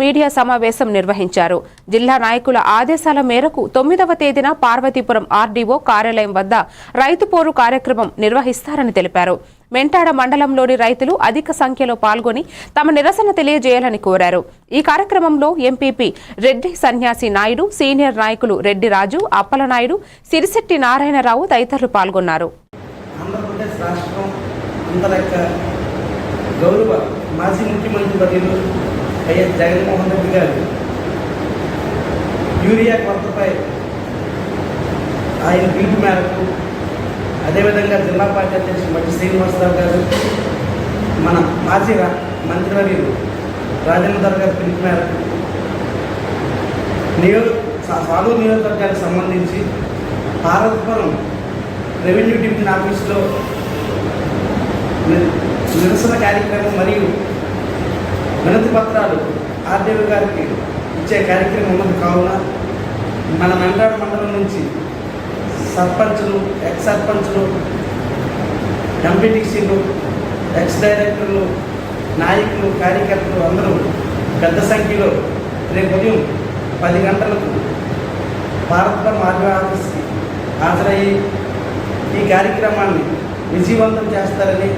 Media సమావేశం నిర్వహించారు. జిల్లా నాయకుల ఆదేశాల మేరకు 9వ తేదీన పార్వతీపురం ఆర్డీఓ కార్యాలయం వద్ద రైతు పోరు కార్యక్రమం నిర్వహిస్తారని తెలిపారు. మెంటాడ మండలంలోని రైతులు అధిక సంఖ్యలో పాల్గొని తమ నిరసన తెలియజేయాలని కోరారు. ఈ కార్యక్రమంలో ఎంపీపీ రెడ్డి సన్యాసి నాయుడు, సీనియర్ నాయకులు రెడ్డి రాజు, అప్పలనాయుడు, సిరిశెట్టి నారాయణరావు తదితరులు పాల్గొన్నారు. మాజీ ముఖ్యమంత్రి వర్యులు వైఎస్ జగన్మోహన్ రెడ్డి గారు యూరియా కొరతపై ఆయన పిలుపు మేరకు, అదేవిధంగా జిల్లా పార్టీ అధ్యక్షుడు మధ్య శ్రీనివాసరావు గారు, మన మాజీ మంత్రివర్యులు రాజేంద్ర గారి పిలుపు మేరకు సాలూరు నియోజకవర్గానికి సంబంధించి పార్వతీపురం రెవెన్యూ డివిజన్ ఆఫీసులో నిరసన కార్యక్రమం మరియు వినతి పత్రాలు ఆర్డీఓ గారికి ఇచ్చే కార్యక్రమం ఉన్నది. కావున మన మెంటాడ మండలం నుంచి సర్పంచులు, ఎక్స్ సర్పంచులు, ఎంపీటీసీలు, ఎక్స్ డైరెక్టర్లు, నాయకులు, కార్యకర్తలు అందరూ పెద్ద సంఖ్యలో రేపు ఉదయం 10 గంటలకు పార్వతీపురం ఆర్డీఓ ఆఫీస్కి హాజరయ్యి ఈ కార్యక్రమాన్ని విజయవంతం చేస్తారని